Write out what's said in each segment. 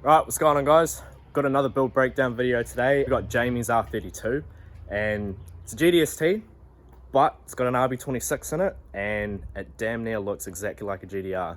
Right, what's going on, guys? Got another build breakdown video today. We've got Jamie's R32 and it's a GDST, but it's got an RB26 in it and it damn near looks exactly like a GTR.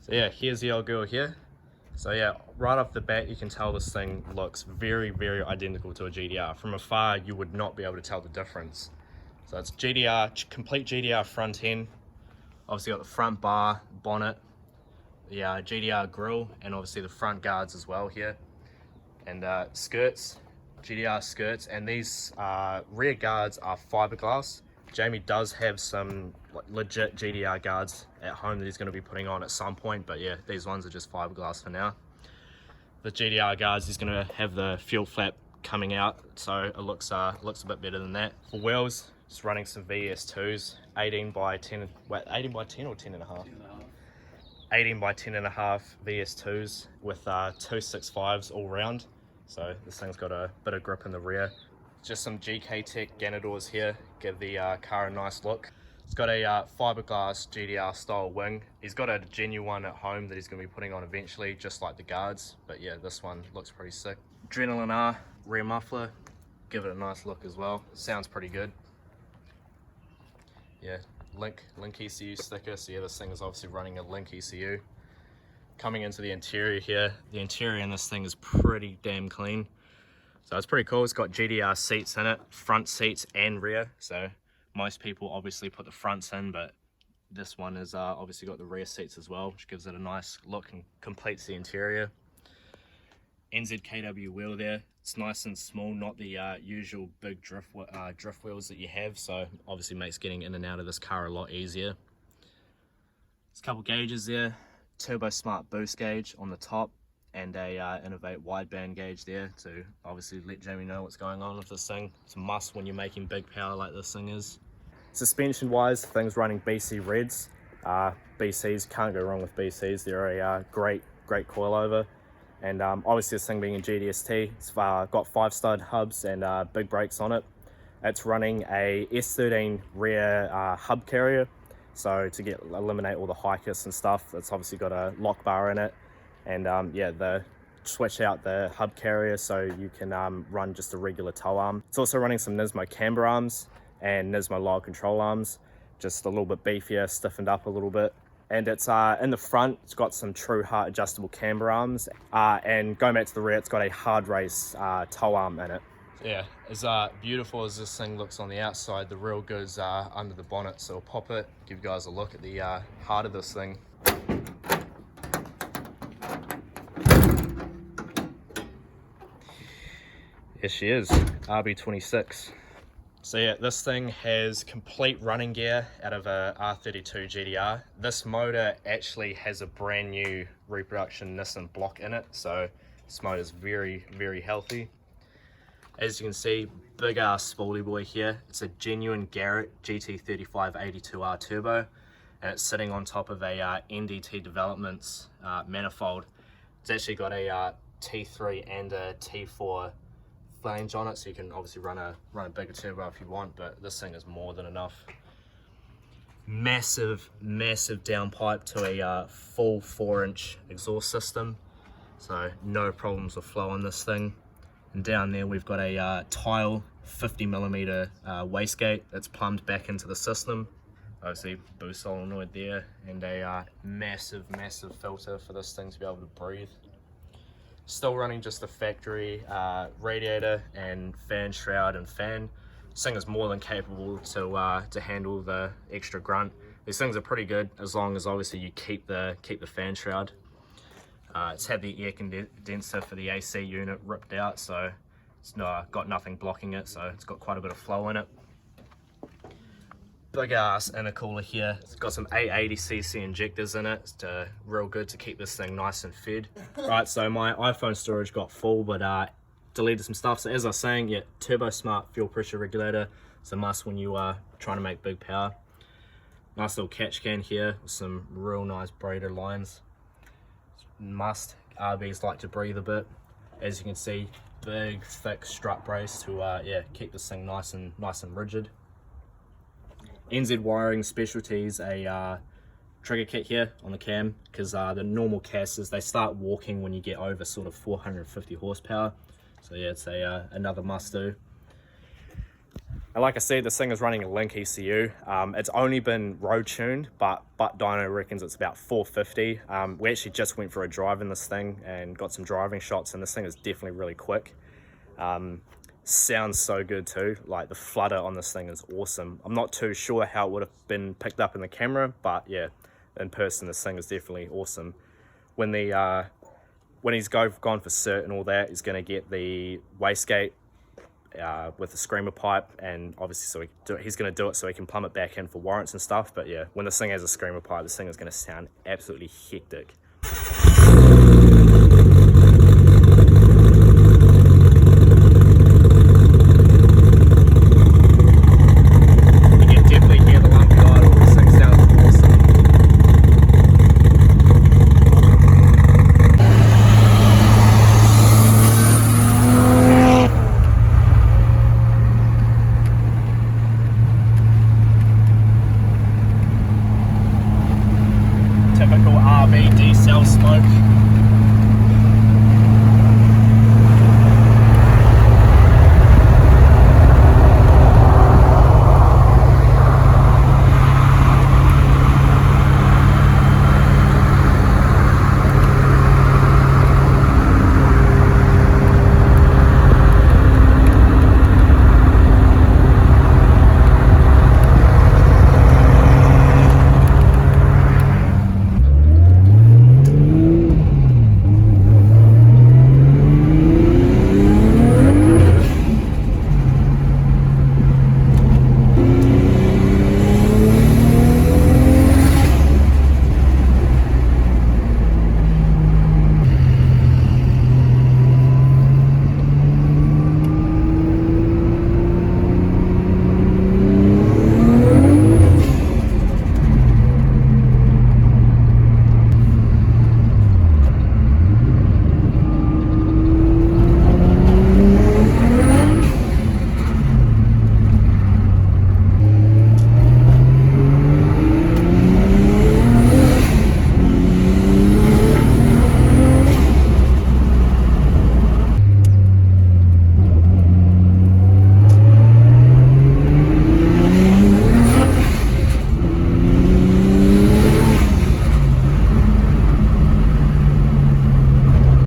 So yeah, here's the old girl here. So yeah, right off the bat, you can tell this thing looks very, very identical to a GTR. From afar, you would not be able to tell the difference. So it's GTR, complete GTR front end. Obviously got the front bar, bonnet, the GTR grille, and obviously the front guards as well here. And skirts, GTR skirts, and these rear guards are fiberglass. Jamie does have some legit GTR guards at home that he's going to be putting on at some point, but yeah, these ones are just fiberglass for now. The GTR guards, he's going to have the fuel flap coming out, so it looks a bit better than that. For wheels, just running some VS2s, 18 by 10, wait, 18 by 10 or 10 and a half? 18 by 10 and a half VS2s with 265s all round. So this thing's got a bit of grip in the rear. Just some GK Tech Ganadors here, give the car a nice look. It's got a fiberglass GTR style wing. He's got a genuine one at home that he's going to be putting on eventually, just like the guards. But yeah, this one looks pretty sick. Adrenaline R rear muffler, give it a nice look as well. Sounds pretty good. Yeah, Link ECU sticker. So yeah, this thing is obviously running a Link ECU. Coming into the interior here, the interior in this thing is pretty damn clean. So it's pretty cool. It's got GTR seats in it, front seats and rear. So most people obviously put the fronts in, but this one is obviously got the rear seats as well, which gives it a nice look and completes the interior. NZKW wheel there. It's nice and small, not the usual big drift wheels that you have. So obviously makes getting in and out of this car a lot easier. There's a couple gauges there. Turbo Smart boost gauge on the top, and a Innovate wideband gauge there to obviously let Jamie know what's going on with this thing. It's a must when you're making big power like this thing is. Suspension wise, the thing's running BC Reds. BCs, can't go wrong with BCs. They're a great coilover. And obviously this thing being a GDST, it's got 5-stud hubs and big brakes on it. It's running a S13 rear hub carrier. So to eliminate all the high kiss and stuff, it's obviously got a lock bar in it. And yeah, switch out the hub carrier so you can run just a regular tow arm. It's also running some Nismo camber arms and Nismo lower control arms, just a little bit beefier, stiffened up a little bit. And it's in the front, it's got some true heart adjustable camber arms. And going back to the rear, it's got a hard race tow arm in it. Yeah, as beautiful as this thing looks on the outside, the real good's under the bonnet. So I'll pop it, give you guys a look at the heart of this thing. Here she is, RB26. So yeah, this thing has complete running gear out of a R32 GTR. This motor actually has a brand new reproduction Nissan block in it, so this motor is very, very healthy. As you can see, big ass spoolie boy here. It's a genuine Garrett GT3582R turbo, and it's sitting on top of a NDT Developments manifold. It's actually got a T3 and a T4 flange on it, so you can obviously run a bigger turbo if you want, but this thing is more than enough. Massive downpipe to a full 4-inch exhaust system. so no problems with flow on this thing. And down there we've got a tile 50mm wastegate that's plumbed back into the system. Obviously boost solenoid there, and a massive filter for this thing to be able to breathe. Still running just the factory radiator and fan shroud and fan. This thing is more than capable to handle the extra grunt. These things are pretty good as long as obviously you keep the fan shroud. It's had the air condenser for the AC unit ripped out, so it's got nothing blocking it, so it's got quite a bit of flow in it. Big ass intercooler here. It's got some 880cc injectors in it. It's real good to keep this thing nice and fed. Right, so my iPhone storage got full, but deleted some stuff. So as I was saying, yeah, Turbo Smart fuel pressure regulator. It's a must when you are trying to make big power. Nice little catch can here with some real nice braided lines. Must. RBs like to breathe a bit. As you can see, big thick strut brace to yeah, keep this thing nice and rigid. NZ Wiring Specialties, a trigger kit here on the cam, because the normal casters, they start walking when you get over sort of 450 horsepower. So yeah, it's another must do. And like I said, this thing is running a Link ECU. It's only been road tuned, but Dyno reckons it's about 450. We actually just went for a drive in this thing and got some driving shots, and this thing is definitely really quick. Sounds so good too. Like the flutter on this thing is awesome. I'm not too sure how it would have been picked up in the camera, but yeah, in person this thing is definitely awesome. When he's gone for cert and all that, he's going to get the wastegate with the screamer pipe, and obviously he's going to do it so he can plumb it back in for warrants and stuff. But yeah, when this thing has a screamer pipe, this thing is going to sound absolutely hectic.